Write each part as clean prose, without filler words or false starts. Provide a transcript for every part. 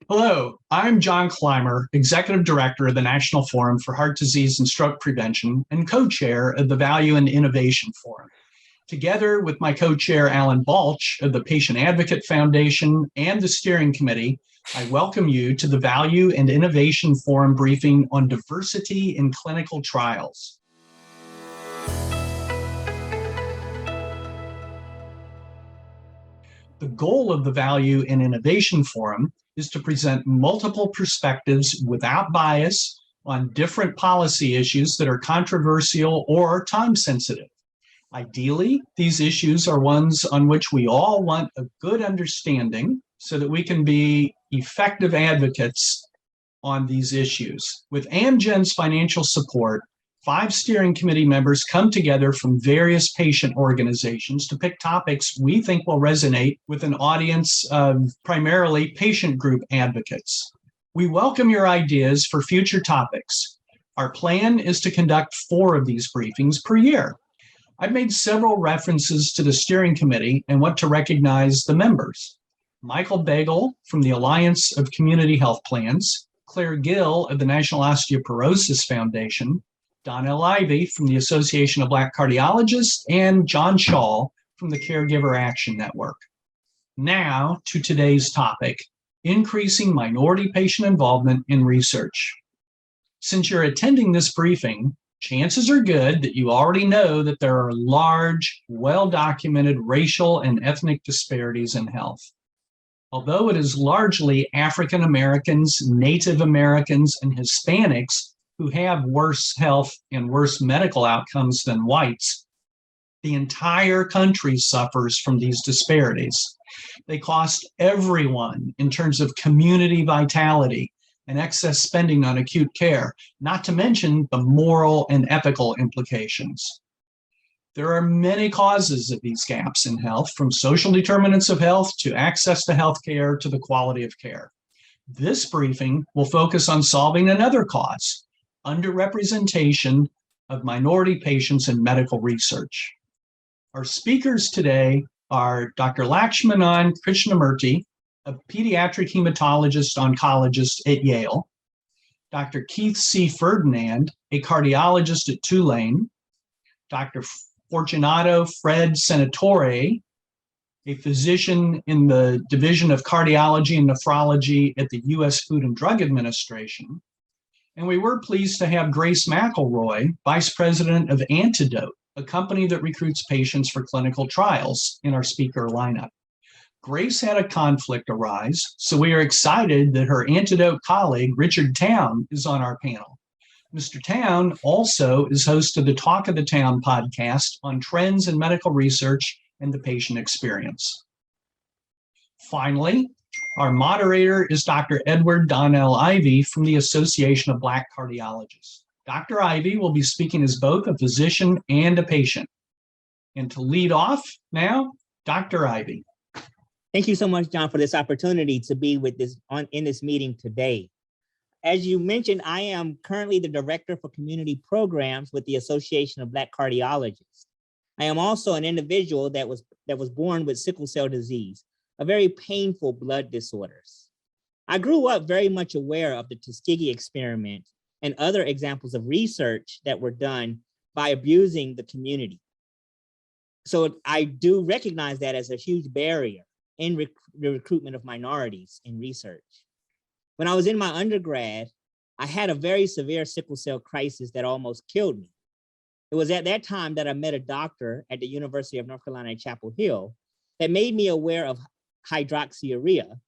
Hello, I'm John Clymer, Executive Director of the National Forum for Heart Disease and Stroke Prevention and co-chair of the Value and Innovation Forum. Together with my co-chair, Alan Balch of the Patient Advocate Foundation and the Steering Committee, I welcome you to the Value and Innovation Forum briefing on diversity in clinical trials. The goal of the Value and Innovation Forum is to present multiple perspectives without bias on different policy issues that are controversial or time-sensitive. Ideally, these issues are ones on which we all want a good understanding so that we can be effective advocates on these issues. With Amgen's financial support, 5 steering committee members come together from various patient organizations to pick topics we think will resonate with an audience of primarily patient group advocates. We welcome your ideas for future topics. Our plan is to conduct 4 of these briefings per year. I've made several references to the steering committee and want to recognize the members. Michael Bagel from the Alliance of Community Health Plans, Claire Gill of the National Osteoporosis Foundation, Donnell Ivey from the Association of Black Cardiologists, and John Shaw from the Caregiver Action Network. Now to today's topic, increasing minority patient involvement in research. Since you're attending this briefing, chances are good that you already know that there are large, well-documented racial and ethnic disparities in health. Although it is largely African Americans, Native Americans, and Hispanics who have worse health and worse medical outcomes than whites, the entire country suffers from these disparities. They cost everyone in terms of community vitality and excess spending on acute care, not to mention the moral and ethical implications. There are many causes of these gaps in health, from social determinants of health to access to health care to the quality of care. This briefing will focus on solving another cause, underrepresentation of minority patients in medical research. Our speakers today are Dr. Lakshmanan Krishnamurti, a pediatric hematologist oncologist at Yale, Dr. Keith C. Ferdinand, a cardiologist at Tulane, Dr. Fortunato Fred Senatore, a physician in the Division of Cardiology and Nephrology at the U.S. Food and Drug Administration. And we were pleased to have Grace McElroy, Vice President of Antidote, a company that recruits patients for clinical trials, in our speaker lineup. Grace had a conflict arise, so we are excited that her Antidote colleague, Richard Towne, is on our panel. Mr. Towne also is host of the Talk of the Town podcast on trends in medical research and the patient experience. Finally, our moderator is Dr. Edward Donnell Ivey from the Association of Black Cardiologists. Dr. Ivey will be speaking as both a physician and a patient. And to lead off now, Dr. Ivey. Thank you so much, John, for this opportunity to be with in this meeting today. As you mentioned, I am currently the Director for Community Programs with the Association of Black Cardiologists. I am also an individual that was born with sickle cell disease, a very painful blood disorder. I grew up very much aware of the Tuskegee experiment and other examples of research that were done by abusing the community. So I do recognize that as a huge barrier in the recruitment of minorities in research. When I was in my undergrad, I had a very severe sickle cell crisis that almost killed me. It was at that time that I met a doctor at the University of North Carolina at Chapel Hill that made me aware of hydroxyurea,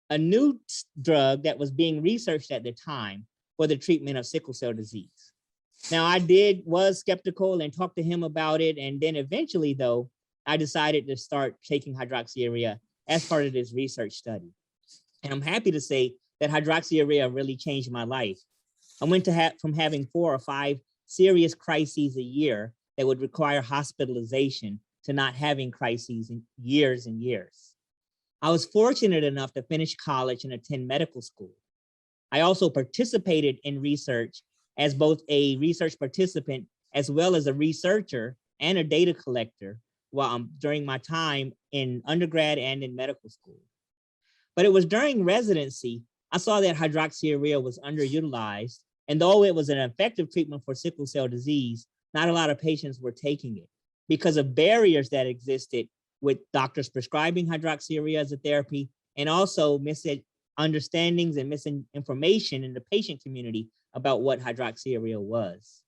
a new drug that was being researched at the time for the treatment of sickle cell disease. Now, I was skeptical and talked to him about it. And then eventually, though, I decided to start taking hydroxyurea as part of this research study. And I'm happy to say that hydroxyurea really changed my life. I went from having 4 or 5 serious crises a year that would require hospitalization to not having crises in years and years. I was fortunate enough to finish college and attend medical school. I also participated in research as both a research participant as well as a researcher and a data collector during my time in undergrad and in medical school. But it was during residency I saw that hydroxyurea was underutilized, and though it was an effective treatment for sickle cell disease, not a lot of patients were taking it because of barriers that existed with doctors prescribing hydroxyurea as a therapy, and also misunderstandings and misinformation in the patient community about what hydroxyurea was.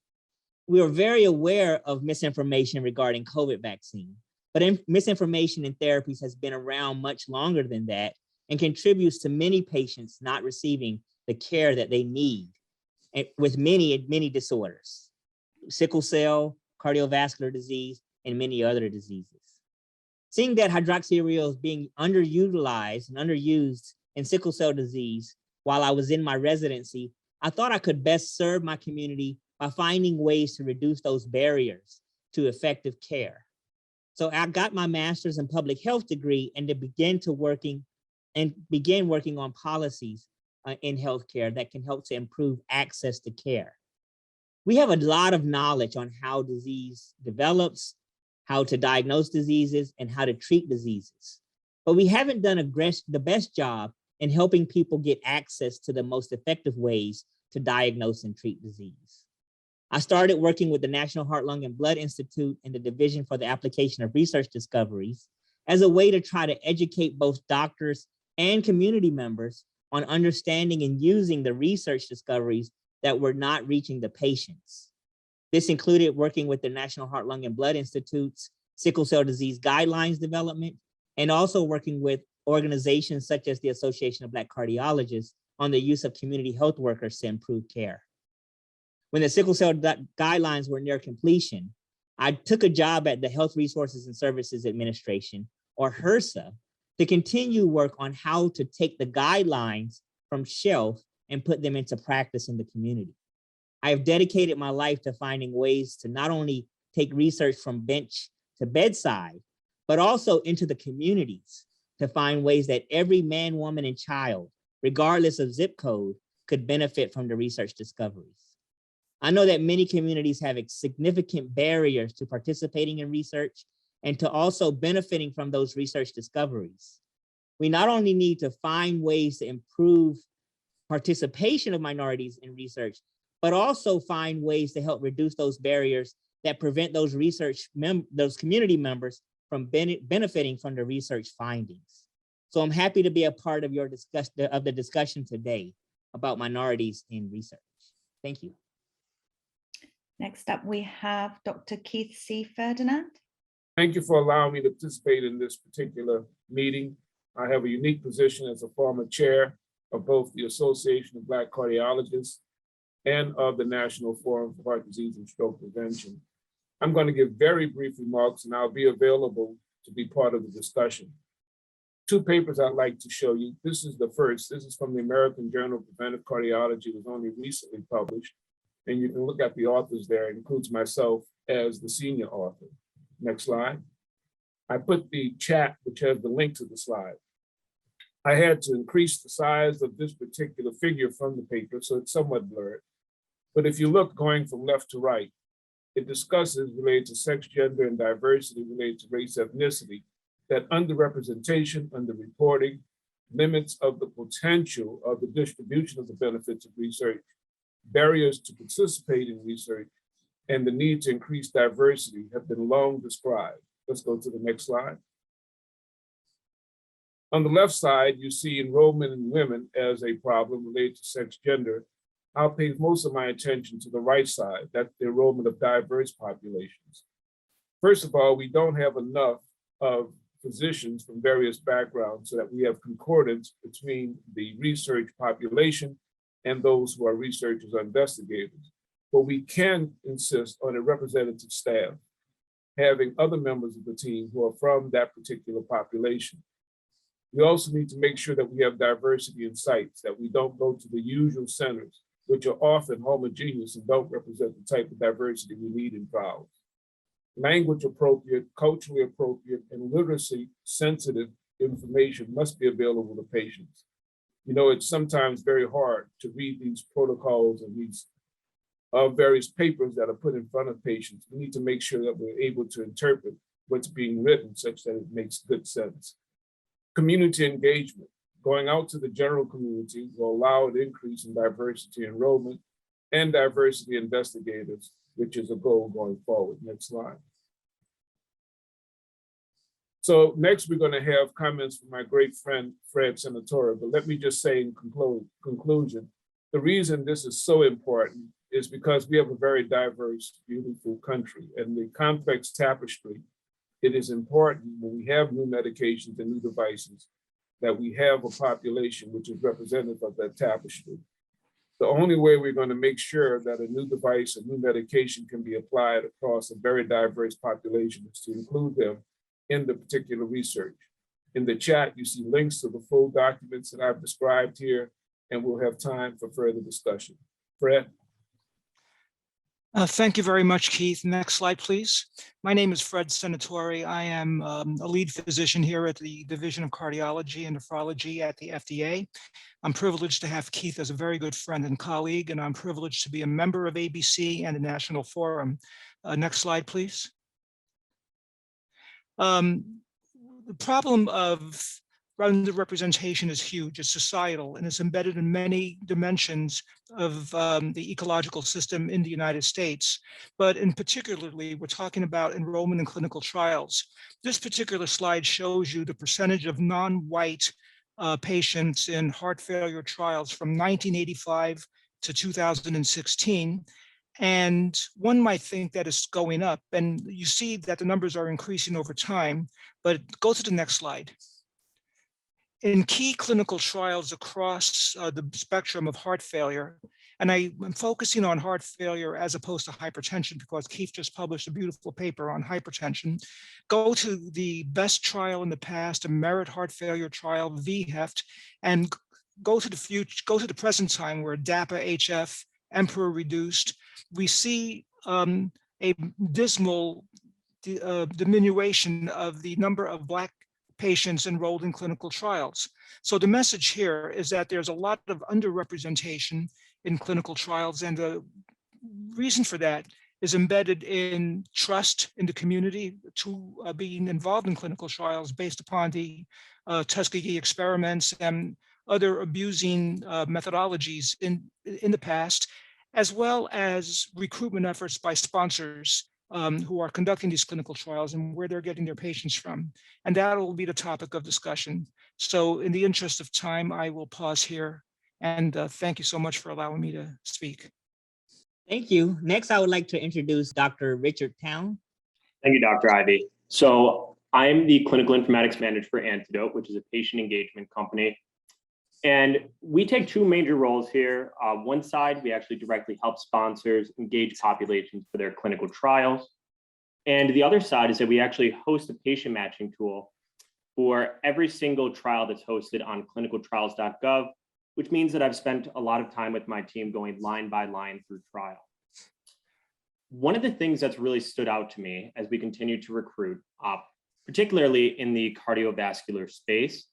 We are very aware of misinformation regarding COVID vaccine, but misinformation in therapies has been around much longer than that and contributes to many patients not receiving the care that they need with many disorders, sickle cell, cardiovascular disease, and many other diseases. Seeing that hydroxyurea is being underutilized and underused in sickle cell disease while I was in my residency, I thought I could best serve my community by finding ways to reduce those barriers to effective care. So I got my master's in public health degree and began working on policies in healthcare that can help to improve access to care. We have a lot of knowledge on how disease develops, how to diagnose diseases, and how to treat diseases. But we haven't done the best job in helping people get access to the most effective ways to diagnose and treat disease. I started working with the National Heart, Lung, and Blood Institute in the Division for the Application of Research Discoveries as a way to try to educate both doctors and community members on understanding and using the research discoveries that were not reaching the patients. This included working with the National Heart, Lung, and Blood Institute's sickle cell disease guidelines development, and also working with organizations such as the Association of Black Cardiologists on the use of community health workers to improve care. When the sickle cell guidelines were near completion, I took a job at the Health Resources and Services Administration, or HRSA, to continue work on how to take the guidelines from shelf and put them into practice in the community. I have dedicated my life to finding ways to not only take research from bench to bedside, but also into the communities to find ways that every man, woman, and child, regardless of zip code, could benefit from the research discoveries. I know that many communities have significant barriers to participating in research and to also benefiting from those research discoveries. We not only need to find ways to improve participation of minorities in research, but also find ways to help reduce those barriers that prevent those those community members from benefiting from the research findings. So I'm happy to be a part of the discussion today about minorities in research. Thank you. Next up, we have Dr. Keith C. Ferdinand. Thank you for allowing me to participate in this particular meeting. I have a unique position as a former chair of both the Association of Black Cardiologists and of the National Forum for Heart Disease and Stroke Prevention. I'm going to give very brief remarks, and I'll be available to be part of the discussion. Two papers I'd like to show you. This is the first. This is from the American Journal of Preventive Cardiology. It was only recently published. And you can look at the authors there. It includes myself as the senior author. Next slide. I put the chat, which has the link to the slide. I had to increase the size of this particular figure from the paper, so it's somewhat blurred. But if you look going from left to right, it discusses related to sex, gender, and diversity related to race, ethnicity, that underrepresentation, underreporting, limits of the potential of the distribution of the benefits of research, barriers to participate in research, and the need to increase diversity have been long described. Let's go to the next slide. On the left side, you see enrollment in women as a problem related to sex, gender. I'll pay most of my attention to the right side, that's the enrollment of diverse populations. First of all, we don't have enough of physicians from various backgrounds so that we have concordance between the research population and those who are researchers or investigators. But we can insist on a representative staff, having other members of the team who are from that particular population. We also need to make sure that we have diversity in sites, that we don't go to the usual centers, which are often homogeneous and don't represent the type of diversity we need in trials. Language appropriate, culturally appropriate, and literacy sensitive information must be available to patients. You know, it's sometimes very hard to read these protocols and these various papers that are put in front of patients. We need to make sure that we're able to interpret what's being written such that it makes good sense. Community engagement. going out to the general community will allow an increase in diversity enrollment and diversity investigators, which is a goal going forward. Next slide. So next, we're going to have comments from my great friend, Fred Senatore. But let me just say in conclusion, the reason this is so important is because we have a very diverse, beautiful country, and the complex tapestry. It is important when we have new medications and new devices that we have a population which is representative of that tapestry. The only way we're going to make sure that a new device, a new medication can be applied across a very diverse population is to include them in the particular research. In the chat, you see links to the full documents that I've described here, and we'll have time for further discussion. Fred? Thank you very much, Keith. Next slide, please. My name is Fred Senatore. I am a lead physician here at the Division of Cardiology and Nephrology at the FDA. I'm privileged to have Keith as a very good friend and colleague, and I'm privileged to be a member of ABC and the National Forum. Next slide, please. The problem of underrepresentation is huge. It's societal, and it's embedded in many dimensions of the ecological system in the United States. But in particularly, we're talking about enrollment in clinical trials. This particular slide shows you the percentage of non-white patients in heart failure trials from 1985 to 2016. And one might think that it's going up, and you see that the numbers are increasing over time, but go to the next slide. In key clinical trials across the spectrum of heart failure, and I'm focusing on heart failure as opposed to hypertension because Keith just published a beautiful paper on hypertension. Go to the best trial in the past, a MERIT heart failure trial, VHEFT, and go to the present time where DAPA-HF, Emperor reduced. We see a dismal diminution of the number of Black patients enrolled in clinical trials. So the message here is that there's a lot of underrepresentation in clinical trials, and the reason for that is embedded in trust in the community to being involved in clinical trials based upon the Tuskegee experiments and other abusing methodologies in the past, as well as recruitment efforts by sponsors who are conducting these clinical trials and where they're getting their patients from. And that will be the topic of discussion. So in the interest of time, I will pause here. And thank you so much for allowing me to speak. Thank you. Next, I would like to introduce Dr. Richard Towne. Thank you, Dr. Ivy. So I'm the clinical informatics manager for Antidote, which is a patient engagement company. And we take two major roles here. One side, we actually directly help sponsors engage populations for their clinical trials. And the other side is that we actually host a patient matching tool for every single trial that's hosted on clinicaltrials.gov, which means that I've spent a lot of time with my team going line by line through trial. One of the things that's really stood out to me as we continue to recruit, particularly in the cardiovascular space,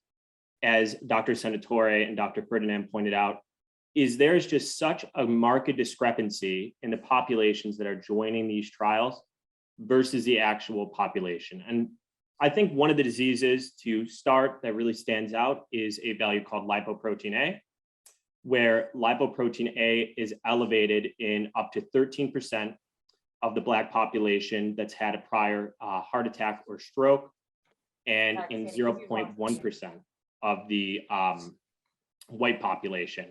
as Dr. Senatore and Dr. Ferdinand pointed out, is there's just such a marked discrepancy in the populations that are joining these trials versus the actual population. And I think one of the diseases to start that really stands out is a value called lipoprotein A, where lipoprotein A is elevated in up to 13% of the Black population that's had a prior heart attack or stroke, and in 0.1% of the white population.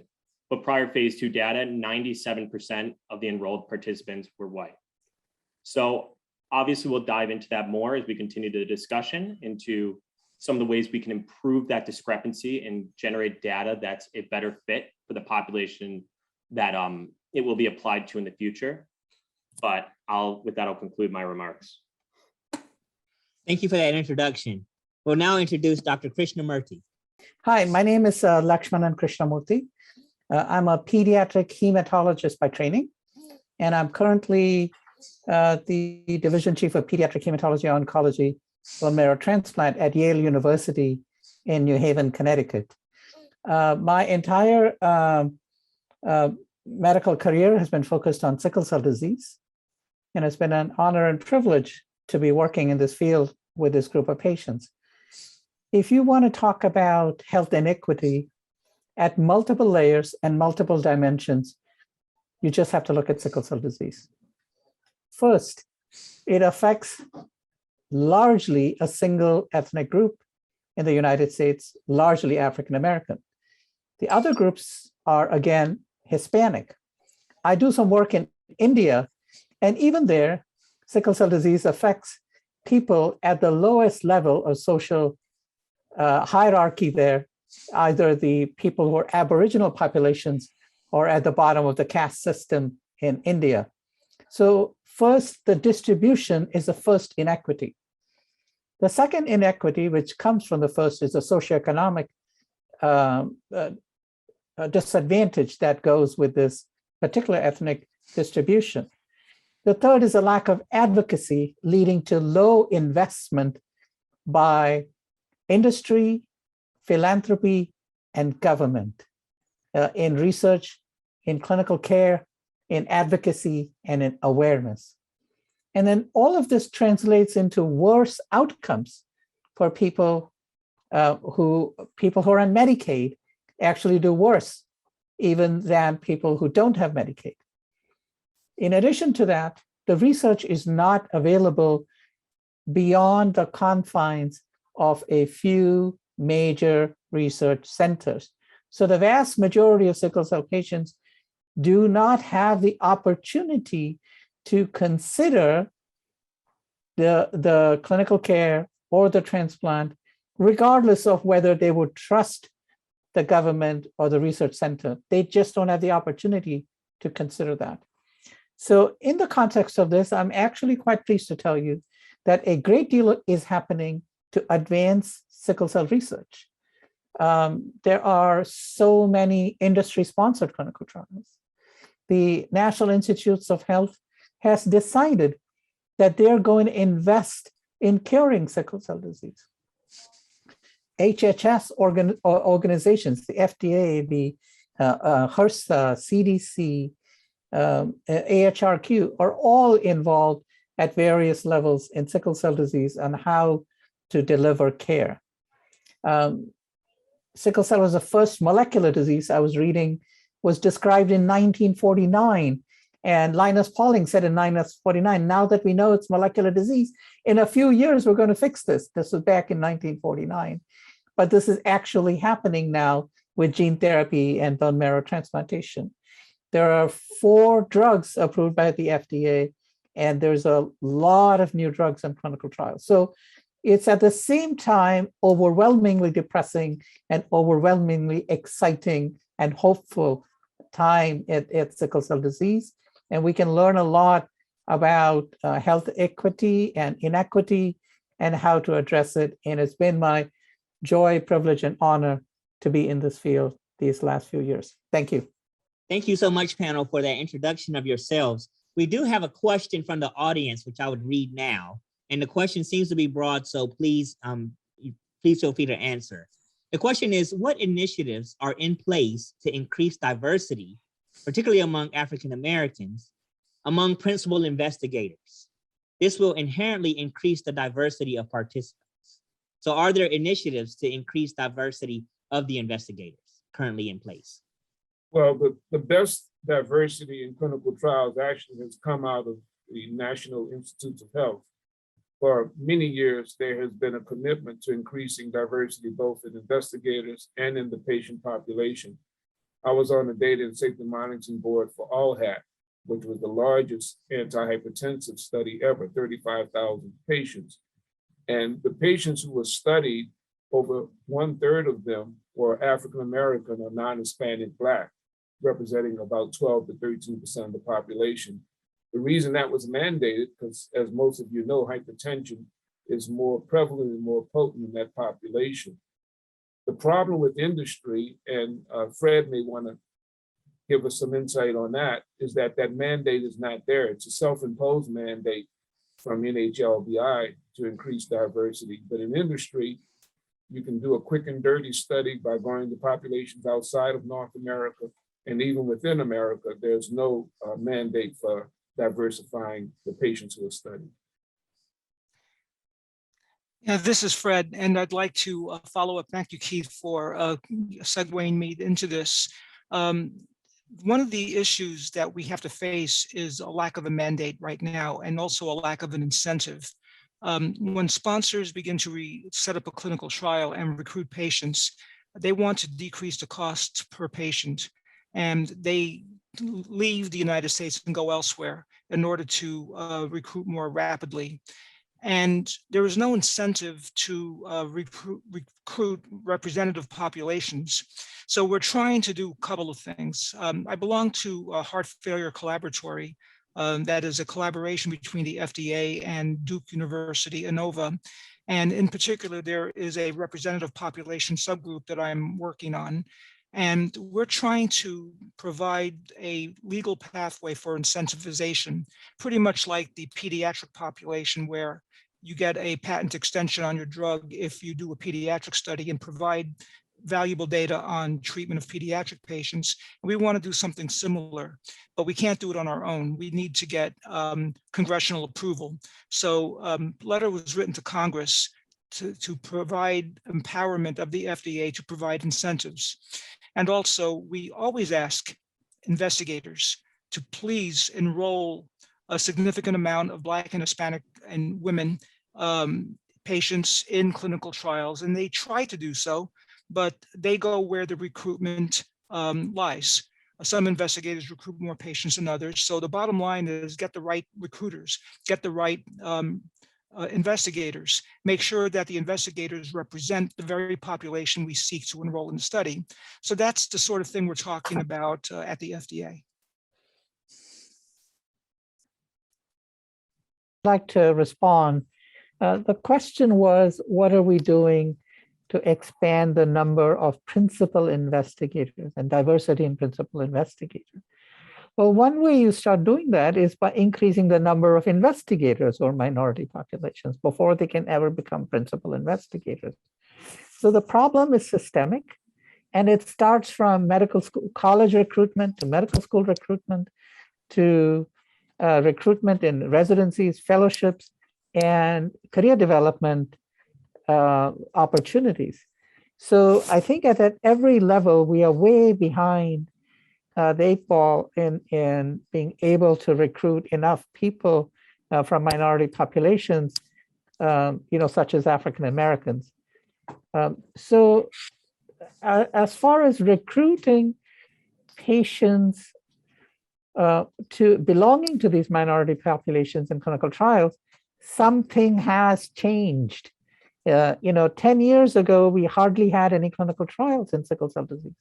But prior phase 2 data, 97% of the enrolled participants were white. So obviously we'll dive into that more as we continue the discussion into some of the ways we can improve that discrepancy and generate data that's a better fit for the population that it will be applied to in the future. But with that, I'll conclude my remarks. Thank you for that introduction. We'll now introduce Dr. Krishnamurti. Hi, my name is Lakshmanan Krishnamurti. I'm a pediatric hematologist by training, and I'm currently the Division Chief of Pediatric Hematology Oncology bone marrow transplant at Yale University in New Haven, Connecticut. My entire medical career has been focused on sickle cell disease, and it's been an honor and privilege to be working in this field with this group of patients. if you want to talk about health inequity at multiple layers and multiple dimensions, you just have to look at sickle cell disease. First, it affects largely a single ethnic group in the United States, largely African American. The other groups are, again, Hispanic. I do some work in India, and even there, sickle cell disease affects people at the lowest level of social hierarchy there, either the people who are Aboriginal populations or at the bottom of the caste system in India. So first, the distribution is the first inequity. The second inequity, which comes from the first, is the socioeconomic disadvantage that goes with this particular ethnic distribution. The third is a lack of advocacy leading to low investment by industry, philanthropy, and government in research, in clinical care, in advocacy, and in awareness. And then all of this translates into worse outcomes for people who are on Medicaid actually do worse even than people who don't have Medicaid. In addition to that, the research is not available beyond the confines of a few major research centers. So the vast majority of sickle cell patients do not have the opportunity to consider the clinical care or the transplant, regardless of whether they would trust the government or the research center. They just don't have the opportunity to consider that. So in the context of this, I'm actually quite pleased to tell you that a great deal is happening to advance sickle cell research. There are so many industry-sponsored clinical trials. The National Institutes of Health has decided that they're going to invest in curing sickle cell disease. HHS organizations, the FDA, the HRSA, CDC, AHRQ are all involved at various levels in sickle cell disease and how to deliver care. Sickle cell was the first molecular disease I was reading, was described in 1949. And Linus Pauling said in 1949, now that we know it's molecular disease, in a few years, we're going to fix this. This was back in 1949. But this is actually happening now with gene therapy and bone marrow transplantation. There are 4 drugs approved by the FDA, and there's a lot of new drugs in clinical trials. So it's at the same time overwhelmingly depressing and overwhelmingly exciting and hopeful time at sickle cell disease. And we can learn a lot about health equity and inequity and how to address it. And it's been my joy, privilege, and honor to be in this field these last few years. Thank you. Thank you so much, panel, for that introduction of yourselves. We do have a question from the audience, which I would read now. And the question seems to be broad, so please feel free to answer. The question is, what initiatives are in place to increase diversity, particularly among African Americans, among principal investigators? This will inherently increase the diversity of participants. So are there initiatives to increase diversity of the investigators currently in place? Well, the best diversity in clinical trials actually has come out of the National Institutes of Health. For many years, there has been a commitment to increasing diversity both in investigators and in the patient population. I was on the Data and Safety Monitoring Board for FAHA, which was the largest antihypertensive study ever, 35,000 patients. And the patients who were studied, over 1/3 of them were African-American or non-Hispanic Black, representing about 12 to 13% of the population. The reason that was mandated, because as most of you know, hypertension is more prevalent and more potent in that population. The problem with industry, and Fred may want to give us some insight on that, is that that mandate is not there. It's a self-imposed mandate from NHLBI to increase diversity. But in industry, you can do a quick and dirty study by going to populations outside of North America. And even within America, there's no mandate for diversifying the patients who are studied. Yeah, this is Fred, and I'd like to follow up. Thank you, Keith, for segueing me into this. One of the issues that we have to face is a lack of a mandate right now, and also a lack of an incentive. When sponsors begin to set up a clinical trial and recruit patients, they want to decrease the cost per patient, and they leave the United States and go elsewhere in order to recruit more rapidly. And there is no incentive to recruit representative populations. So we're trying to do a couple of things. I belong to a Heart Failure Collaboratory. That is a collaboration between the FDA and Duke University, Inova. And in particular, there is a representative population subgroup that I'm working on. And we're trying to provide a legal pathway for incentivization, pretty much like the pediatric population, where you get a patent extension on your drug if you do a pediatric study and provide valuable data on treatment of pediatric patients. And we want to do something similar, but we can't do it on our own. We need to get congressional approval. So a letter was written to Congress to provide empowerment of the FDA to provide incentives. And also, we always ask investigators to please enroll a significant amount of Black and Hispanic and women patients in clinical trials, and they try to do so, but they go where the recruitment lies. Some investigators recruit more patients than others. So the bottom line is get the right recruiters, get the right investigators, make sure that the investigators represent the very population we seek to enroll in the study. So that's the sort of thing we're talking about at the FDA. I'd like to respond. The question was, what are we doing to expand the number of principal investigators and diversity in principal investigators? Well, one way you start doing that is by increasing the number of investigators or minority populations before they can ever become principal investigators. So the problem is systemic, and it starts from medical school, college recruitment to medical school recruitment to recruitment in residencies, fellowships, and career development opportunities. So I think at every level, we are way behind the eight ball in being able to recruit enough people from minority populations, such as African Americans. So as far as recruiting patients to belonging to these minority populations in clinical trials, something has changed. 10 years ago, we hardly had any clinical trials in sickle cell disease.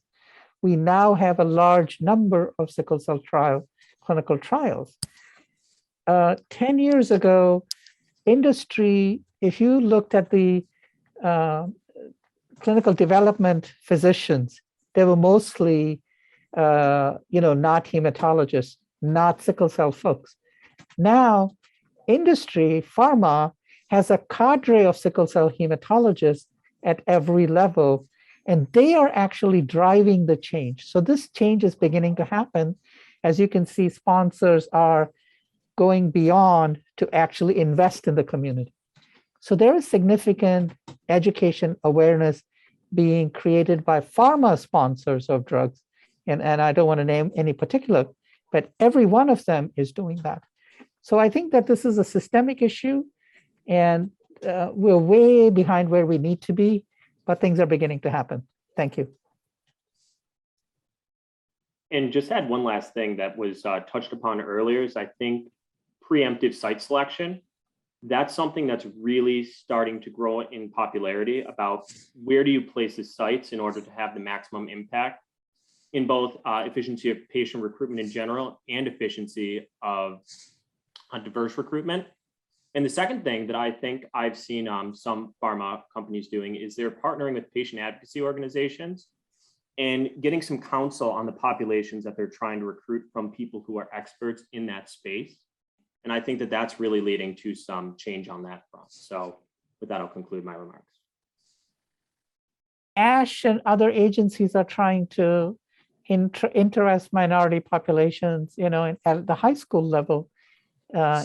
We now have a large number of sickle cell clinical trials. 10 years ago, industry, if you looked at the clinical development physicians, they were mostly not hematologists, not sickle cell folks. Now, industry, pharma, has a cadre of sickle cell hematologists at every level, and they are actually driving the change. So this change is beginning to happen. As you can see, sponsors are going beyond to actually invest in the community. So there is significant education awareness being created by pharma sponsors of drugs. And I don't want to name any particular, but every one of them is doing that. So I think that this is a systemic issue, and we're way behind where we need to be, but things are beginning to happen. Thank you. And just add one last thing that was touched upon earlier is I think preemptive site selection. That's something that's really starting to grow in popularity about where do you place the sites in order to have the maximum impact in both efficiency of patient recruitment in general and efficiency of diverse recruitment. And the second thing that I think I've seen some pharma companies doing is they're partnering with patient advocacy organizations and getting some counsel on the populations that they're trying to recruit from people who are experts in that space. And I think that that's really leading to some change on that front. So with that, I'll conclude my remarks. ASH and other agencies are trying to interest minority populations, at the high school level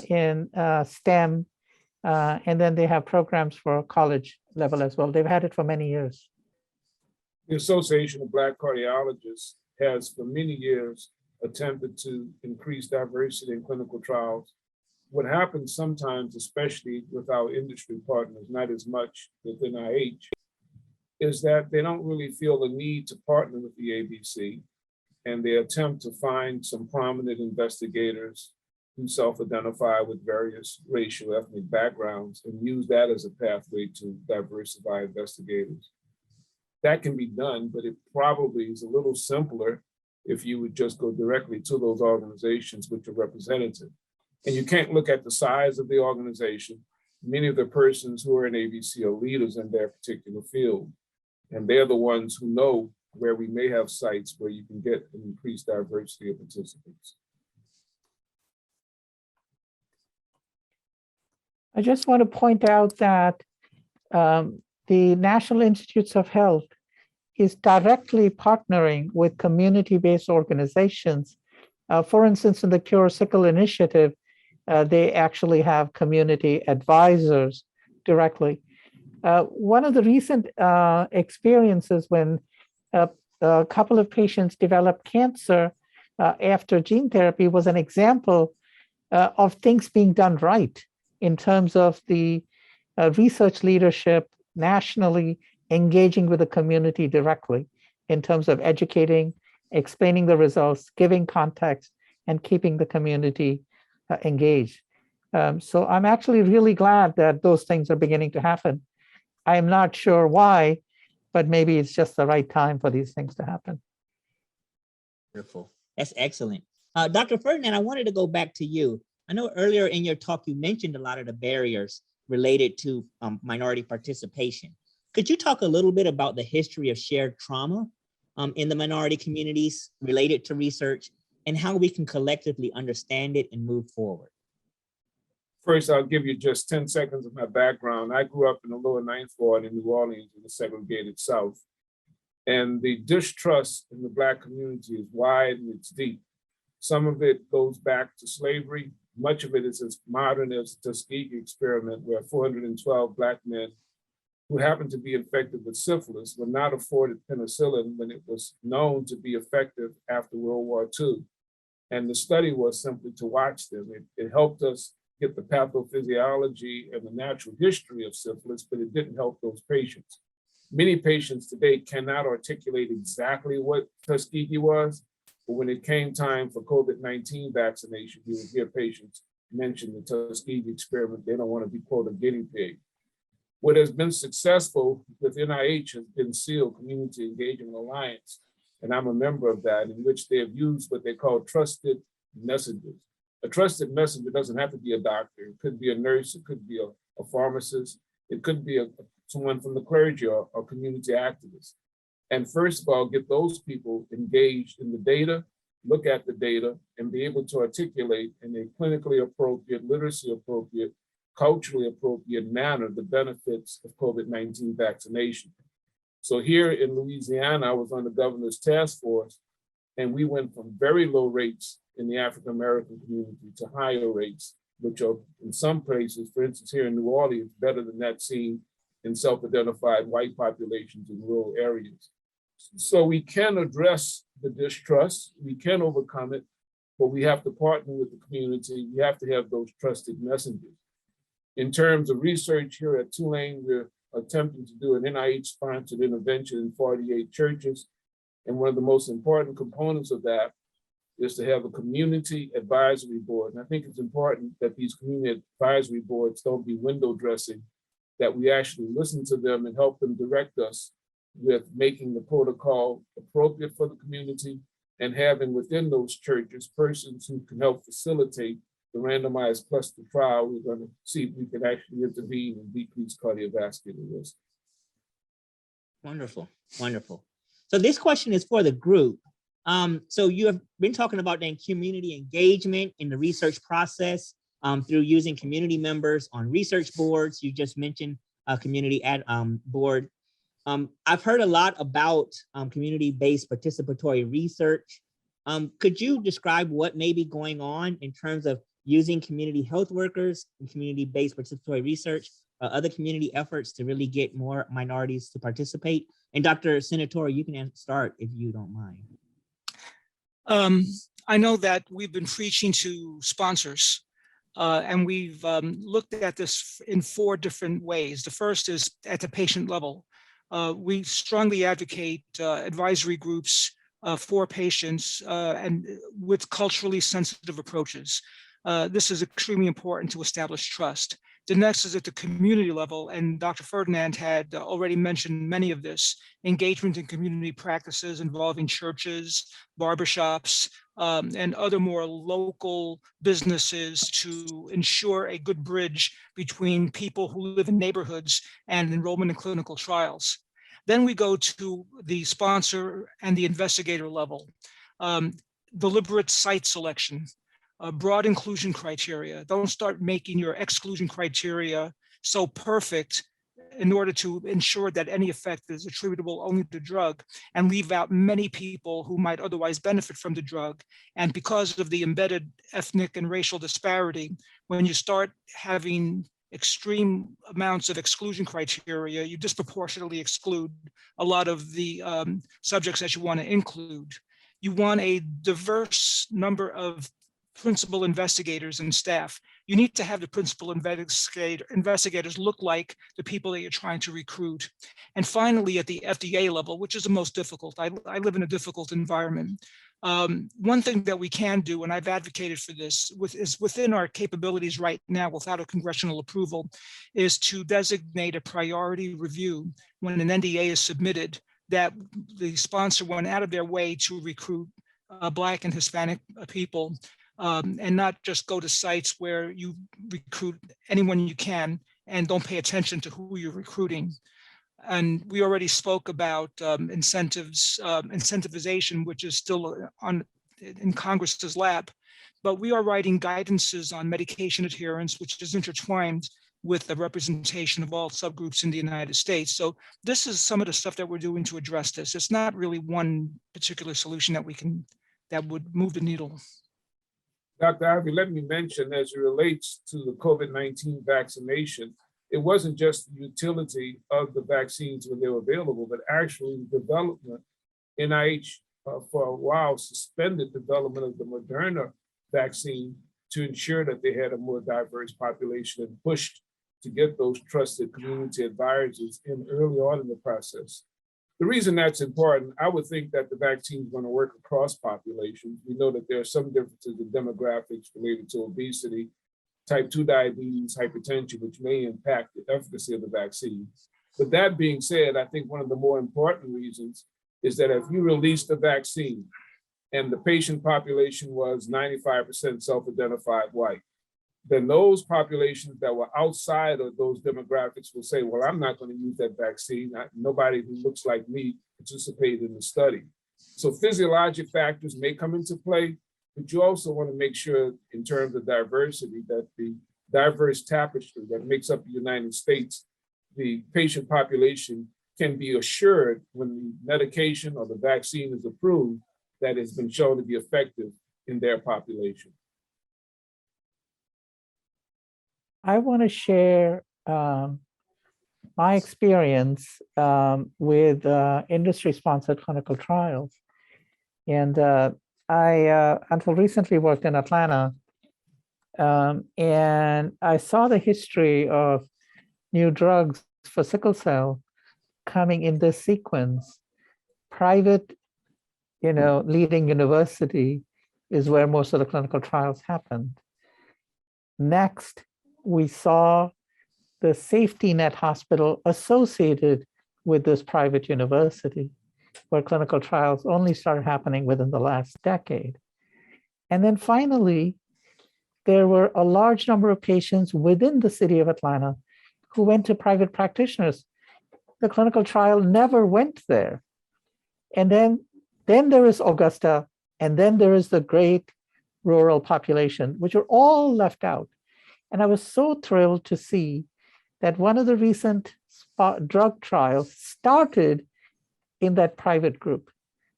in STEM And then they have programs for college level as well. They've had it for many years. The Association of Black Cardiologists has for many years attempted to increase diversity in clinical trials. What happens sometimes, especially with our industry partners, not as much with NIH, is that they don't really feel the need to partner with the ABC, and they attempt to find some prominent investigators who self-identify with various racial, ethnic backgrounds and use that as a pathway to diversify investigators. That can be done, but it probably is a little simpler if you would just go directly to those organizations which are representative. And you can't look at the size of the organization. Many of the persons who are in ABC are leaders in their particular field. And they're the ones who know where we may have sites where you can get an increased diversity of participants. I just want to point out that the National Institutes of Health is directly partnering with community-based organizations. For instance, in the Cure Sickle Initiative, they actually have community advisors directly. One of the recent experiences when a couple of patients developed cancer after gene therapy was an example of things being done right in terms of the research leadership nationally engaging with the community directly in terms of educating, explaining the results, giving context, and keeping the community engaged. So I'm actually really glad that those things are beginning to happen. I am not sure why, but maybe it's just the right time for these things to happen. Wonderful. That's excellent. Dr. Ferdinand, I wanted to go back to you. I know earlier in your talk, you mentioned a lot of the barriers related to minority participation. Could you talk a little bit about the history of shared trauma in the minority communities related to research and how we can collectively understand it and move forward? First, I'll give you just 10 seconds of my background. I grew up in the lower Ninth Ward in New Orleans in the segregated South. And the distrust in the Black community is wide and it's deep. Some of it goes back to slavery. Much of it is as modern as the Tuskegee experiment, where 412 Black men who happened to be infected with syphilis were not afforded penicillin when it was known to be effective after World War II. And the study was simply to watch them. It helped us get the pathophysiology and the natural history of syphilis, but it didn't help those patients. Many patients today cannot articulate exactly what Tuskegee was, but when it came time for COVID-19 vaccination, you would hear patients mention the Tuskegee experiment. They don't want to be, quote, a guinea pig. What has been successful with NIH has been SEAL, Community Engagement Alliance, and I'm a member of that, in which they have used what they call trusted messengers. A trusted messenger doesn't have to be a doctor. It could be a nurse, it could be a pharmacist, it could be someone from the clergy or community activists. And first of all, get those people engaged in the data, look at the data, and be able to articulate in a clinically appropriate, literacy appropriate, culturally appropriate manner the benefits of COVID-19 vaccination. So here in Louisiana, I was on the governor's task force, and we went from very low rates in the African-American community to higher rates, which are in some places, for instance, here in New Orleans, better than that seen in self-identified white populations in rural areas. So we can address the distrust, we can overcome it, but we have to partner with the community. We have to have those trusted messengers. In terms of research here at Tulane, we're attempting to do an NIH-sponsored intervention in 48 churches. And one of the most important components of that is to have a community advisory board. And I think it's important that these community advisory boards don't be window dressing, that we actually listen to them and help them direct us with making the protocol appropriate for the community and having within those churches persons who can help facilitate the randomized cluster trial. We're going to see if we can actually intervene and decrease cardiovascular risk. Wonderful, wonderful. So this question is for the group. So you have been talking about the community engagement in the research process through using community members on research boards. You just mentioned a community board. I've heard a lot about community-based participatory research. Could you describe what may be going on in terms of using community health workers and community-based participatory research, other community efforts to really get more minorities to participate. And Dr. Senatore, you can start if you don't mind. I know that we've been preaching to sponsors, and we've looked at this in 4 different ways. The first is at the patient level. We strongly advocate advisory groups for patients and with culturally sensitive approaches. This is extremely important to establish trust. The next is at the community level, and Dr. Ferdinand had already mentioned many of this: engagement in community practices involving churches, barbershops, and other more local businesses to ensure a good bridge between people who live in neighborhoods and enrollment in clinical trials. Then we go to the sponsor and the investigator level. Deliberate site selection, broad inclusion criteria. Don't start making your exclusion criteria so perfect in order to ensure that any effect is attributable only to the drug, and leave out many people who might otherwise benefit from the drug. And because of the embedded ethnic and racial disparity, when you start having extreme amounts of exclusion criteria, you disproportionately exclude a lot of the subjects that you want to include. You want a diverse number of principal investigators and staff. You need to have the principal investigators look like the people that you're trying to recruit. And finally, at the FDA level, which is the most difficult, I live in a difficult environment. One thing that we can do, and I've advocated for this, is within our capabilities right now without a congressional approval, is to designate a priority review when an NDA is submitted, that the sponsor went out of their way to recruit Black and Hispanic people, and not just go to sites where you recruit anyone you can and don't pay attention to who you're recruiting. And we already spoke about incentivization, which is still in Congress's lap, but we are writing guidances on medication adherence, which is intertwined with the representation of all subgroups in the United States. So this is some of the stuff that we're doing to address this. It's not really one particular solution that would move the needle. Dr. Ivy, let me mention, as it relates to the COVID-19 vaccination, it wasn't just the utility of the vaccines when they were available, but actually the development. NIH for a while suspended development of the Moderna vaccine to ensure that they had a more diverse population, and pushed to get those trusted community advisors in early on in the process. The reason that's important, I would think that the vaccine is going to work across populations. We know that there are some differences in demographics related to obesity, type 2 diabetes, hypertension, which may impact the efficacy of the vaccine. But that being said, I think one of the more important reasons is that if you release the vaccine and the patient population was 95% self-identified white, then those populations that were outside of those demographics will say, well, I'm not going to use that vaccine. Nobody who looks like me participated in the study. So physiologic factors may come into play, but you also want to make sure in terms of diversity that the diverse tapestry that makes up the United States, the patient population can be assured when the medication or the vaccine is approved that it's been shown to be effective in their population. I want to share my experience with industry-sponsored clinical trials. And I, until recently, worked in Atlanta, and I saw the history of new drugs for sickle cell coming in this sequence. Private, leading university is where most of the clinical trials happened. Next, we saw the safety net hospital associated with this private university, where clinical trials only started happening within the last decade. And then finally, there were a large number of patients within the city of Atlanta who went to private practitioners. The clinical trial never went there. And then there is Augusta, and then there is the great rural population, which are all left out. And I was so thrilled to see that one of the recent drug trials started in that private group.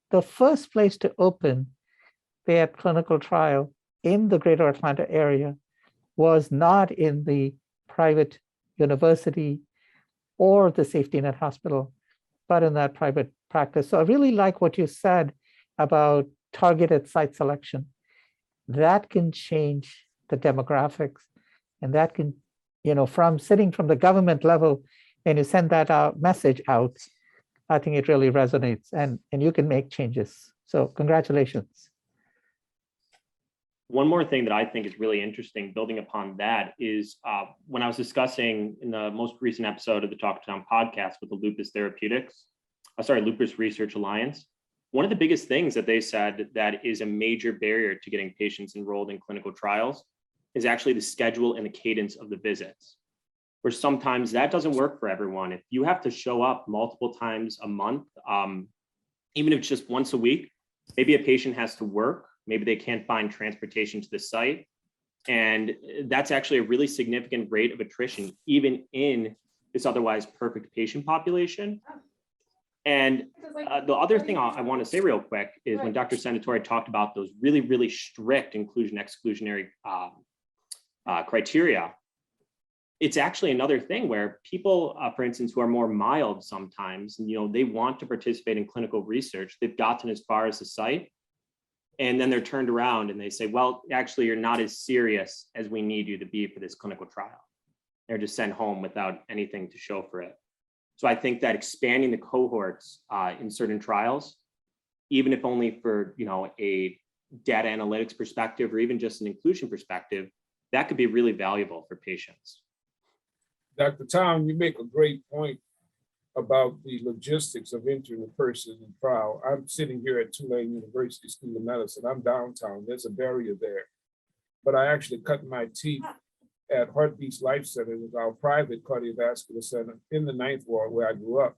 The first place to open their clinical trial in the greater Atlanta area was not in the private university or the safety net hospital, but in that private practice. So I really like what you said about targeted site selection. That can change the demographics, and that can, from sitting from the government level, and you send that message out, I think it really resonates, and you can make changes. So congratulations. One more thing that I think is really interesting, building upon that, is when I was discussing in the most recent episode of the Talk to Town podcast with the Lupus Research Alliance, one of the biggest things that they said that is a major barrier to getting patients enrolled in clinical trials is actually the schedule and the cadence of the visits, where sometimes that doesn't work for everyone. If you have to show up multiple times a month, even if it's just once a week, maybe a patient has to work, maybe they can't find transportation to the site. And that's actually a really significant rate of attrition, even in this otherwise perfect patient population. And the other thing I want to say real quick is when Dr. Senatore talked about those really, really strict inclusion-exclusionary criteria, it's actually another thing where people, for instance, who are more mild sometimes, they want to participate in clinical research, they've gotten as far as the site, and then they're turned around and they say, well, actually, you're not as serious as we need you to be for this clinical trial. They're just sent home without anything to show for it. So I think that expanding the cohorts in certain trials, even if only for a data analytics perspective or even just an inclusion perspective, that could be really valuable for patients. Dr. Towne, you make a great point about the logistics of entering a person in trial. I'm sitting here at Tulane University School of Medicine. I'm downtown. There's a barrier there. But I actually cut my teeth at Heartbeats Life Center, with our private cardiovascular center in the 9th Ward where I grew up.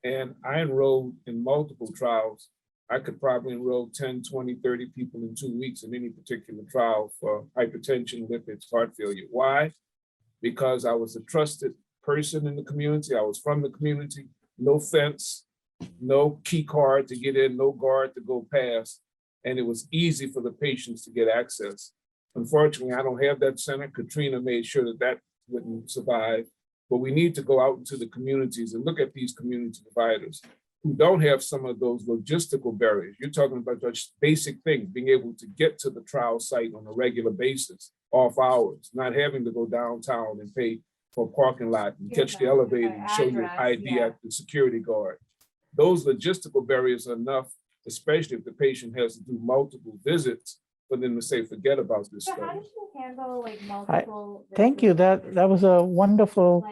And I enrolled in multiple trials. I could probably enroll 10, 20, 30 people in 2 weeks in any particular trial for hypertension, lipids, heart failure. Why? Because I was a trusted person in the community. I was from the community, no fence, no key card to get in, no guard to go past. And it was easy for the patients to get access. Unfortunately, I don't have that center. Katrina made sure that wouldn't survive. But we need to go out into the communities and look at these community providers who don't have some of those logistical barriers. You're talking about just basic things, being able to get to the trial site on a regular basis, off hours, not having to go downtown and pay for a parking lot and catch the elevator and show your ID at the security guard. Those logistical barriers are enough, especially if the patient has to do multiple visits, for them to say, forget about this study. How did you handle multiple? Thank you. That was a wonderful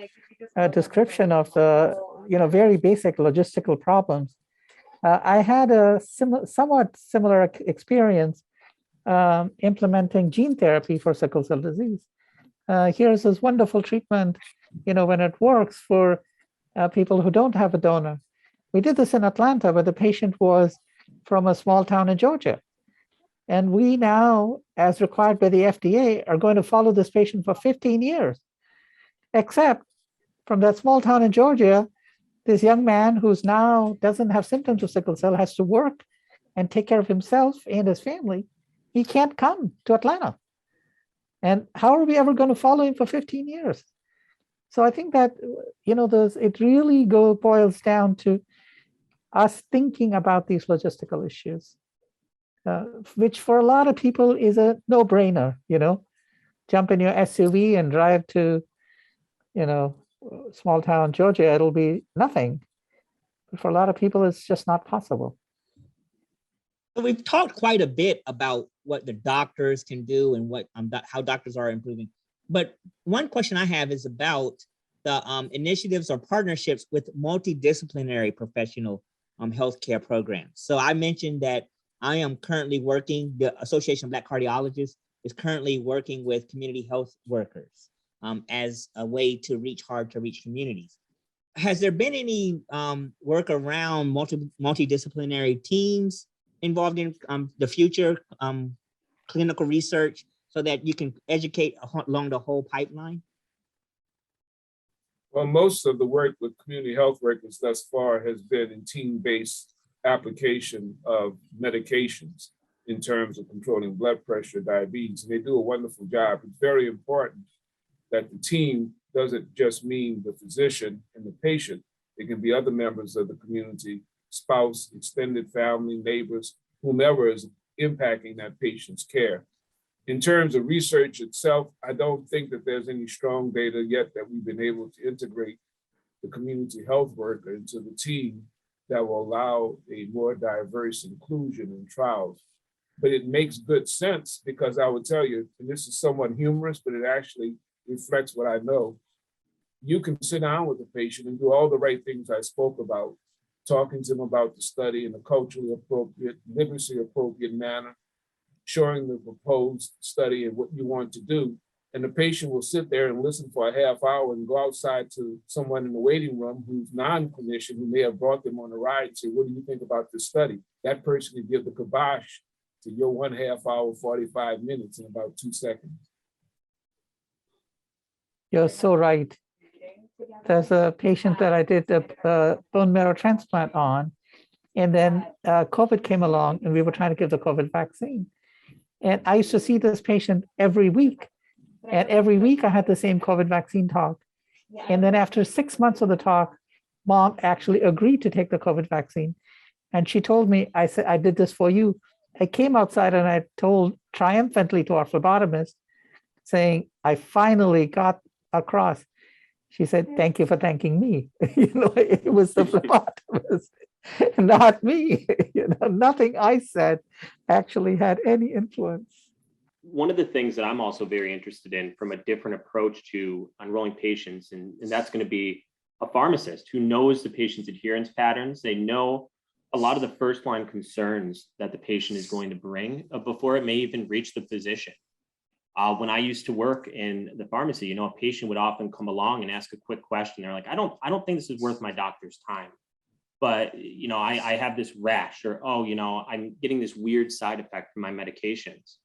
description of the very basic logistical problems. I had a somewhat similar experience implementing gene therapy for sickle cell disease. Here's this wonderful treatment, when it works for people who don't have a donor. We did this in Atlanta, where the patient was from a small town in Georgia. And we now, as required by the FDA, are going to follow this patient for 15 years. Except from that small town in Georgia, this young man who's now doesn't have symptoms of sickle cell has to work and take care of himself and his family. He can't come to Atlanta. And how are we ever going to follow him for 15 years? So I think that, it really boils down to us thinking about these logistical issues, which for a lot of people is a no-brainer, jump in your SUV and drive to, small town Georgia, it'll be nothing. But for a lot of people, it's just not possible. We've talked quite a bit about what the doctors can do and what how doctors are improving. But one question I have is about the initiatives or partnerships with multidisciplinary professional healthcare programs. So I mentioned that I am currently working, the Association of Black Cardiologists is currently working with community health workers as a way to reach hard-to-reach communities. Has there been any work around multidisciplinary teams involved in the future clinical research so that you can educate along the whole pipeline? Well, most of the work with community health workers thus far has been in team-based application of medications in terms of controlling blood pressure, diabetes, and they do a wonderful job. It's very important that the team doesn't just mean the physician and the patient. It can be other members of the community, spouse, extended family, neighbors, whomever is impacting that patient's care. In terms of research itself, I don't think that there's any strong data yet that we've been able to integrate the community health worker into the team that will allow a more diverse inclusion in trials. But it makes good sense because I would tell you, and this is somewhat humorous, but it actually reflects what I know. You can sit down with the patient and do all the right things I spoke about, talking to them about the study in a culturally appropriate, literacy appropriate manner, showing the proposed study and what you want to do. And the patient will sit there and listen for a half hour and go outside to someone in the waiting room who's non-clinician, who may have brought them on a ride and say, what do you think about this study? That person can give the kibosh to your 1/2 hour, 45 minutes in about 2 seconds. You're so right. There's a patient that I did a bone marrow transplant on, and then COVID came along and we were trying to give the COVID vaccine. And I used to see this patient every week. And every week I had the same COVID vaccine talk. And then after 6 months of the talk, mom actually agreed to take the COVID vaccine. And she told me, I said, I did this for you. I came outside and I told triumphantly to our phlebotomist, saying, I finally got across. She said, thank you for thanking me. It was the phlebotomist, not me. Nothing I said actually had any influence. One of the things that I'm also very interested in from a different approach to enrolling patients, and that's going to be a pharmacist who knows the patient's adherence patterns. They know a lot of the first line concerns that the patient is going to bring before it may even reach the physician. When I used to work in the pharmacy, a patient would often come along and ask a quick question. They're like, I don't think this is worth my doctor's time, but I have this rash, or I'm getting this weird side effect from my medications.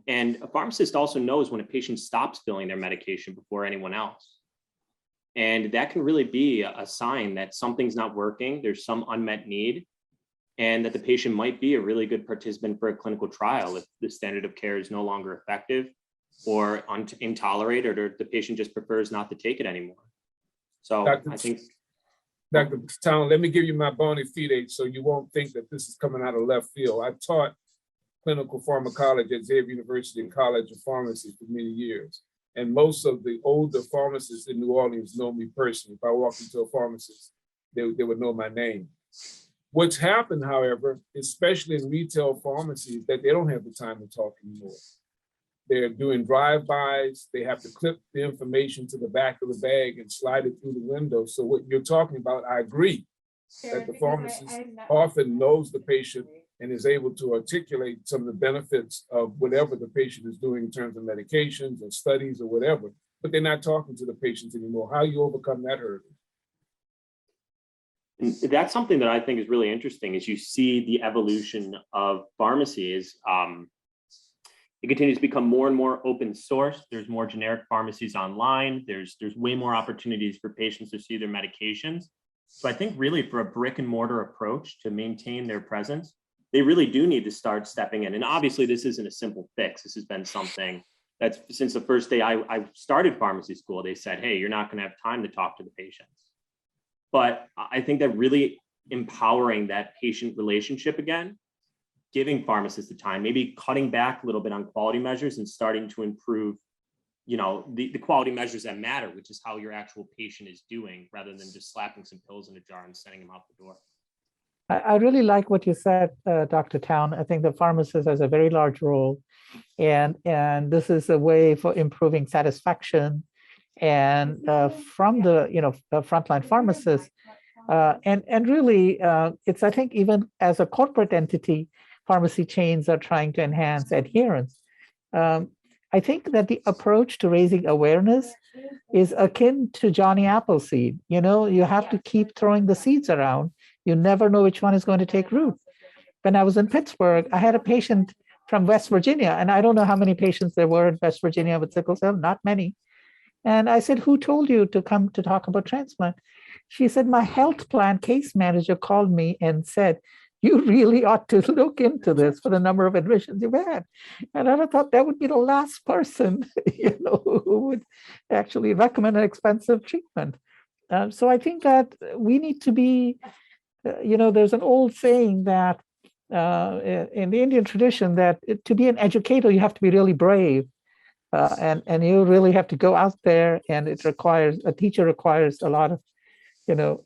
And a pharmacist also knows when a patient stops filling their medication before anyone else. And that can really be a sign that something's not working. There's some unmet need, and that the patient might be a really good participant for a clinical trial if the standard of care is no longer effective or intolerated, or the patient just prefers not to take it anymore. So I think. Dr. Towne, let me give you my bona fide so you won't think that this is coming out of left field. I've taught clinical pharmacology at Xavier University and College of Pharmacy for many years. And most of the older pharmacists in New Orleans know me personally. If I walk into a pharmacist, they would know my name. What's happened, however, especially in retail pharmacies, that they don't have the time to talk anymore. They're doing drive-bys. They have to clip the information to the back of the bag and slide it through the window. So what you're talking about, I agree, that the pharmacist often knows the patient and is able to articulate some of the benefits of whatever the patient is doing in terms of medications or studies or whatever, but they're not talking to the patients anymore. How do you overcome that hurdle? And that's something that I think is really interesting as you see the evolution of pharmacy is it continues to become more and more open source. There's more generic pharmacies online. There's way more opportunities for patients to see their medications. So I think really for a brick and mortar approach to maintain their presence, they really do need to start stepping in. And obviously this isn't a simple fix. This has been something that's since the first day I started pharmacy school, they said, hey, you're not gonna have time to talk to the patients. But I think that really empowering that patient relationship again, giving pharmacists the time, maybe cutting back a little bit on quality measures and starting to improve, the quality measures that matter, which is how your actual patient is doing, rather than just slapping some pills in a jar and sending them out the door. I really like what you said, Dr. Towne. I think the pharmacist has a very large role, and this is a way for improving satisfaction, and from the frontline pharmacists, and really it's, I think, even as a corporate entity, pharmacy chains are trying to enhance adherence. I think that the approach to raising awareness is akin to Johnny Appleseed. You have to keep throwing the seeds around. You never know which one is going to take root. When I was in Pittsburgh, I had a patient from West Virginia, and I don't know how many patients there were in West Virginia with sickle cell, not many. And I said, who told you to come to talk about transplant? She said, my health plan case manager called me and said, you really ought to look into this for the number of admissions you've had. And I thought that would be the last person, who would actually recommend an expensive treatment. So I think that we need to be, there's an old saying that in the Indian tradition that to be an educator, you have to be really brave. And you really have to go out there, and a teacher requires a lot of,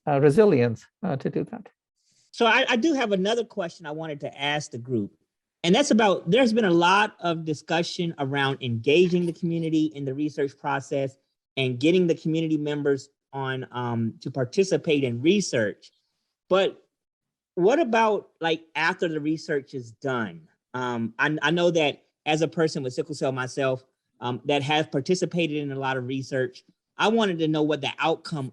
resilience to do that. So I do have another question I wanted to ask the group, and that's about, there's been a lot of discussion around engaging the community in the research process and getting the community members on to participate in research. But what about like after the research is done? I know that as a person with sickle cell myself, that has participated in a lot of research, I wanted to know what the outcome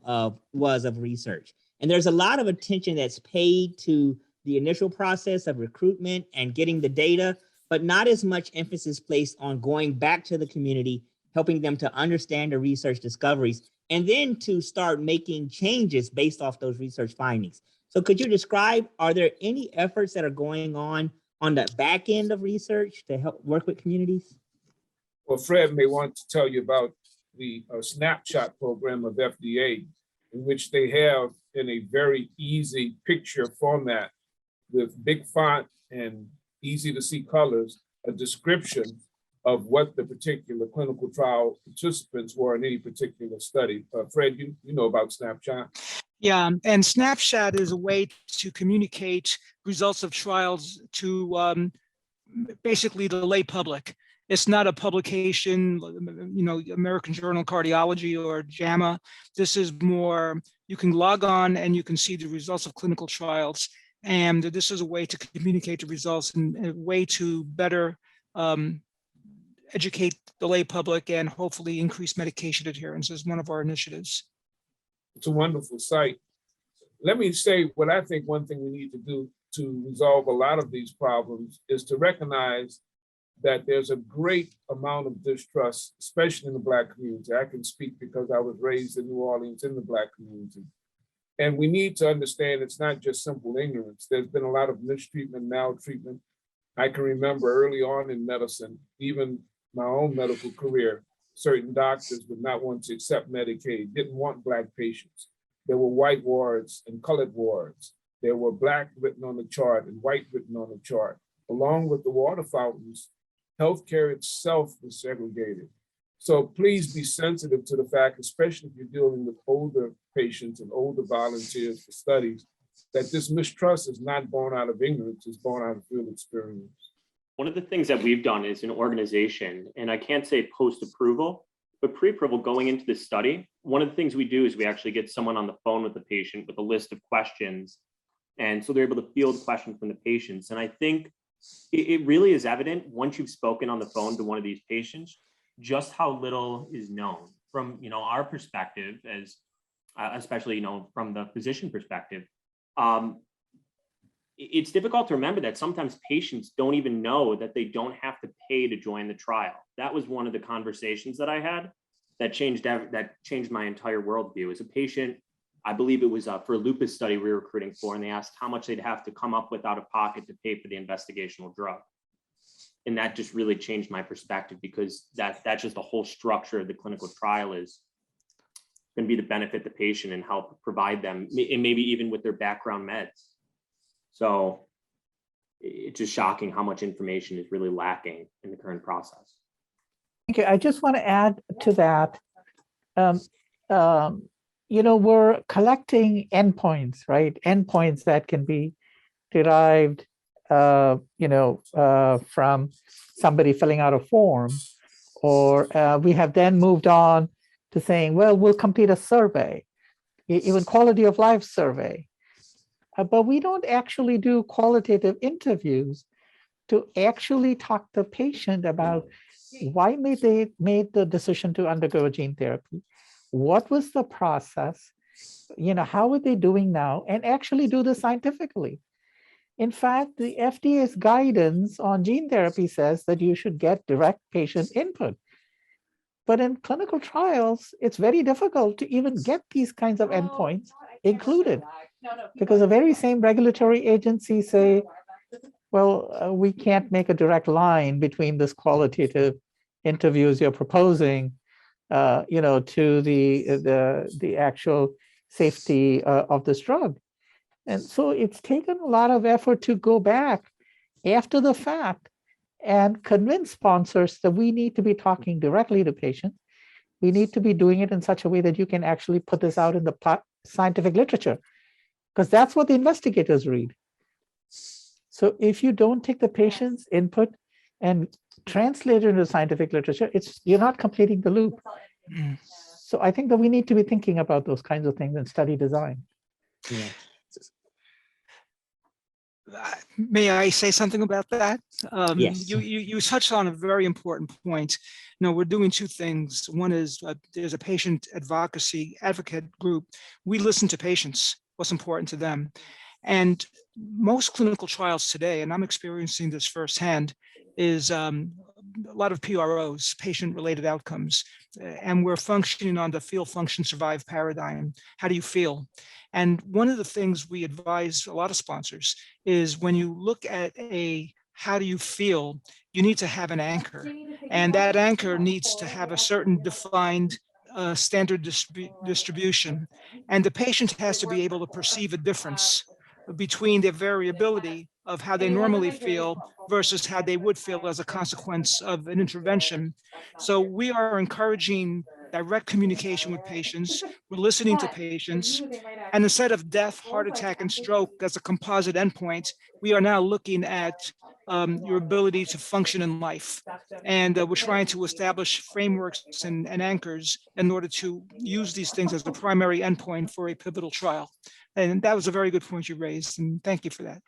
was of research. And there's a lot of attention that's paid to the initial process of recruitment and getting the data, but not as much emphasis placed on going back to the community, helping them to understand the research discoveries, and then to start making changes based off those research findings. So could you describe, are there any efforts that are going on the back end of research to help work with communities? Well, Fred may want to tell you about the snapshot program of FDA, in which they have in a very easy picture format with big font and easy to see colors, a description of what the particular clinical trial participants were in any particular study. Fred, you know about Snapshot? Yeah, and Snapshot is a way to communicate results of trials to basically the lay public. It's not a publication, American Journal of Cardiology or JAMA. This is more, you can log on and you can see the results of clinical trials. And this is a way to communicate the results and a way to better educate the lay public and hopefully increase medication adherence is one of our initiatives. It's a wonderful site. Let me say what I think one thing we need to do to resolve a lot of these problems is to recognize that there's a great amount of distrust, especially in the Black community. I can speak because I was raised in New Orleans in the Black community. And we need to understand it's not just simple ignorance. There's been a lot of mistreatment, maltreatment. I can remember early on in medicine, even my own medical career, certain doctors would not want to accept Medicaid, didn't want Black patients. There were white wards and colored wards. There were Black written on the chart and white written on the chart. Along with the water fountains, healthcare itself was segregated. So please be sensitive to the fact, especially if you're dealing with older patients and older volunteers for studies, that this mistrust is not born out of ignorance, it's born out of field experience. One of the things that we've done as an organization, and I can't say post-approval, but pre-approval going into this study, one of the things we do is we actually get someone on the phone with the patient with a list of questions. And so they're able to field questions from the patients. And I think it really is evident once you've spoken on the phone to one of these patients, just how little is known from our perspective, as especially from the physician perspective. It's difficult to remember that sometimes patients don't even know that they don't have to pay to join the trial. That was one of the conversations that I had that changed my entire worldview. As a patient, I believe it was for a lupus study we were recruiting for, and they asked how much they'd have to come up with out of pocket to pay for the investigational drug. And that just really changed my perspective, because that's just the whole structure of the clinical trial is going to be to benefit the patient and help provide them, and maybe even with their background meds. So it's just shocking how much information is really lacking in the current process. Okay, I just want to add to that. We're collecting endpoints, right? Endpoints that can be derived, from somebody filling out a form, or we have then moved on to saying, well, we'll complete a survey, even quality of life survey. But we don't actually do qualitative interviews to actually talk to the patient about why they made the decision to undergo a gene therapy. What was the process? How are they doing now? And actually do this scientifically. In fact, the FDA's guidance on gene therapy says that you should get direct patient input. But in clinical trials, it's very difficult to even get these kinds of endpoints included, because the very same regulatory agencies say, well, we can't make a direct line between this qualitative interviews you're proposing, to the actual safety of this drug. And so it's taken a lot of effort to go back after the fact and convince sponsors that we need to be talking directly to patients. We need to be doing it in such a way that you can actually put this out in the scientific literature, because that's what the investigators read. So if you don't take the patient's input and translate it into scientific literature, you're not completing the loop. So I think that we need to be thinking about those kinds of things in study design. Yeah. May I say something about that? Yes. You touched on a very important point. We're doing two things. One is there's a patient advocate group. We listen to patients, what's important to them. And most clinical trials today, and I'm experiencing this firsthand, is a lot of PROs, patient-related outcomes. And we're functioning on the feel, function, survive paradigm. How do you feel? And one of the things we advise a lot of sponsors is when you look at how do you feel, you need to have an anchor. And that anchor needs to have a certain defined standard distribution. And the patient has to be able to perceive a difference between their variability of how they normally feel versus how they would feel as a consequence of an intervention. So we are encouraging direct communication with patients. We're listening to patients. And instead of death, heart attack, and stroke as a composite endpoint, we are now looking at your ability to function in life. And we're trying to establish frameworks and anchors in order to use these things as the primary endpoint for a pivotal trial. And that was a very good point you raised, and thank you for that.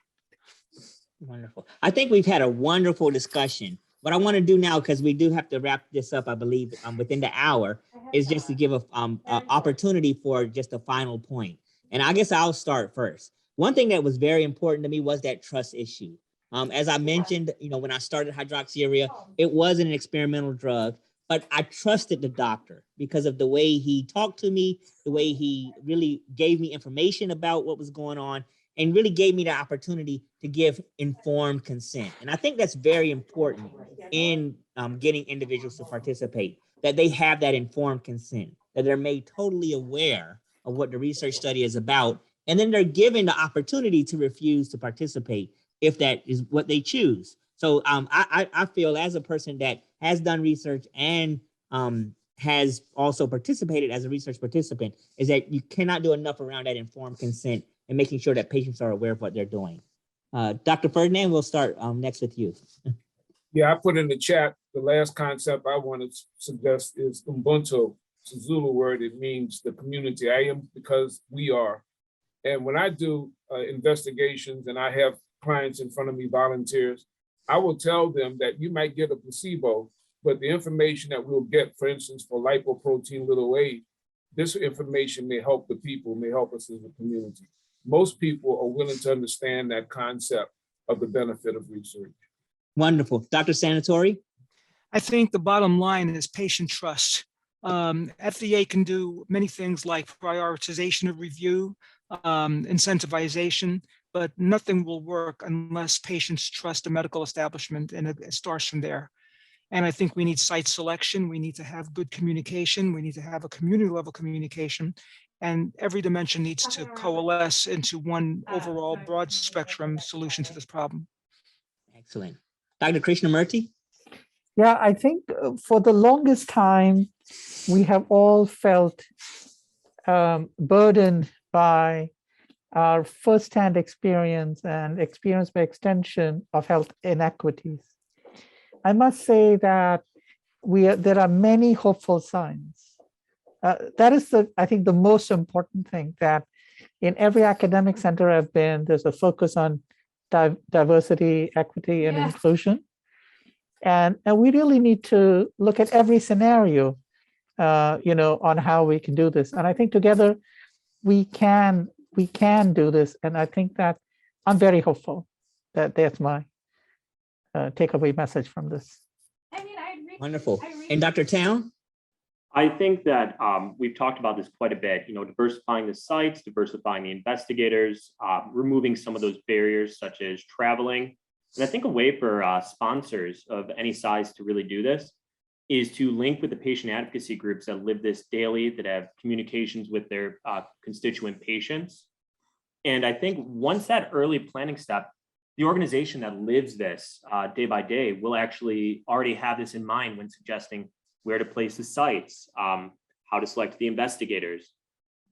Wonderful. I think we've had a wonderful discussion. What I want to do now, because we do have to wrap this up, I believe, within the hour, is just to give a opportunity for just a final point. And I guess I'll start first. One thing that was very important to me was that trust issue. As I mentioned, when I started hydroxyurea, it wasn't an experimental drug, but I trusted the doctor because of the way he talked to me, the way he really gave me information about what was going on, and really gave me the opportunity to give informed consent. And I think that's very important in getting individuals to participate, that they have that informed consent, that they're made totally aware of what the research study is about, and then they're given the opportunity to refuse to participate if that is what they choose. So I feel, as a person that has done research and has also participated as a research participant, is that you cannot do enough around that informed consent and making sure that patients are aware of what they're doing. Dr. Ferdinand, we'll start next with you. Yeah, I put in the chat, the last concept I want to suggest is Ubuntu. It's a Zulu word. It means the community. I am because we are. And when I do investigations and I have clients in front of me, volunteers, I will tell them that you might get a placebo, but the information that we'll get, for instance, for lipoprotein little a, this information may help the people, may help us as a community. Most people are willing to understand that concept of the benefit of research. Wonderful. Dr. Senatore? I think the bottom line is patient trust. FDA can do many things like prioritization of review, incentivization, but nothing will work unless patients trust the medical establishment, and it starts from there. And I think we need site selection. We need to have good communication. We need to have a community level communication. And every dimension needs to coalesce into one overall broad spectrum solution to this problem. Excellent. Dr. Krishnamurti? Yeah, I think for the longest time, we have all felt burdened by our firsthand experience and experience by extension of health inequities. I must say that there are many hopeful signs. That is, I think, the most important thing, that in every academic center I've been, there's a focus on diversity, equity, and inclusion. And we really need to look at every scenario, on how we can do this. And I think together we can do this. And I think that I'm very hopeful that that's my takeaway message from this. Wonderful. And Dr. Towne? I think that we've talked about this quite a bit, diversifying the sites, diversifying the investigators, removing some of those barriers such as traveling. And I think a way for sponsors of any size to really do this is to link with the patient advocacy groups that live this daily, that have communications with their constituent patients. And I think once that early planning step, the organization that lives this day by day will actually already have this in mind when suggesting where to place the sites, how to select the investigators,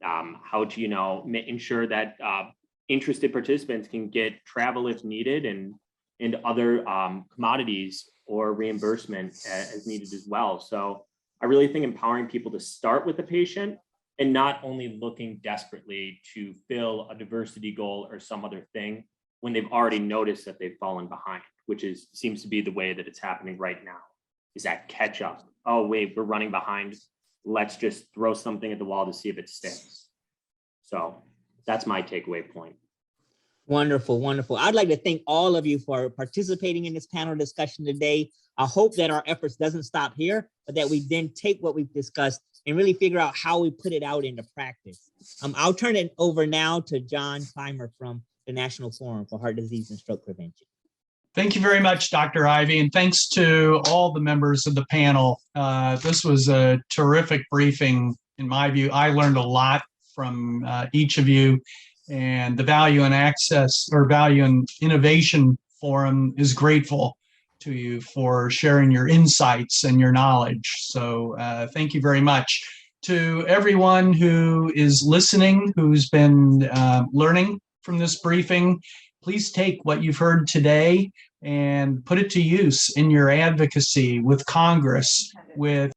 how to ensure that interested participants can get travel if needed, and other commodities or reimbursement as needed as well. So I really think empowering people to start with the patient and not only looking desperately to fill a diversity goal or some other thing when they've already noticed that they've fallen behind, which seems to be the way that it's happening right now, is that catch up. Oh, wait, we're running behind. Let's just throw something at the wall to see if it sticks. So that's my takeaway point. Wonderful, wonderful. I'd like to thank all of you for participating in this panel discussion today. I hope that our efforts doesn't stop here, but that we then take what we've discussed and really figure out how we put it out into practice. I'll turn it over now to John Clymer from the National Forum for Heart Disease and Stroke Prevention. Thank you very much, Dr. Ivy, and thanks to all the members of the panel. This was a terrific briefing, in my view. I learned a lot from each of you, and the Value and Access or Value and Innovation Forum is grateful to you for sharing your insights and your knowledge. So thank you very much. To everyone who is listening, who's been learning from this briefing, please take what you've heard today and put it to use in your advocacy with Congress, with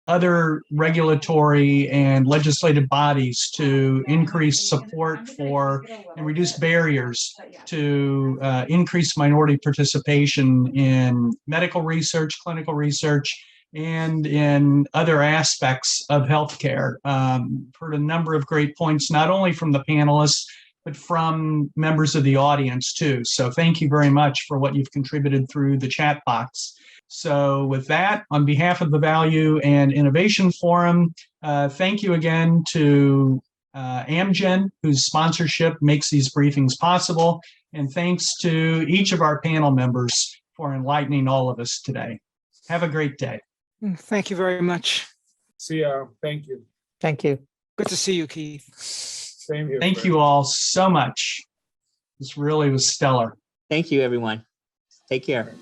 other regulatory and legislative bodies to increase support for and reduce barriers to increase minority participation in medical research, clinical research, and in other aspects of healthcare. Heard a number of great points, not only from the panelists, but from members of the audience too. So thank you very much for what you've contributed through the chat box. So with that, on behalf of the Value and Innovation Forum, thank you again to Amgen, whose sponsorship makes these briefings possible. And thanks to each of our panel members for enlightening all of us today. Have a great day. Thank you very much. See ya. Thank you. Thank you. Good to see you, Keith. Same here. Thank Fred. you all so much. This really was stellar. Thank you, everyone. Take care.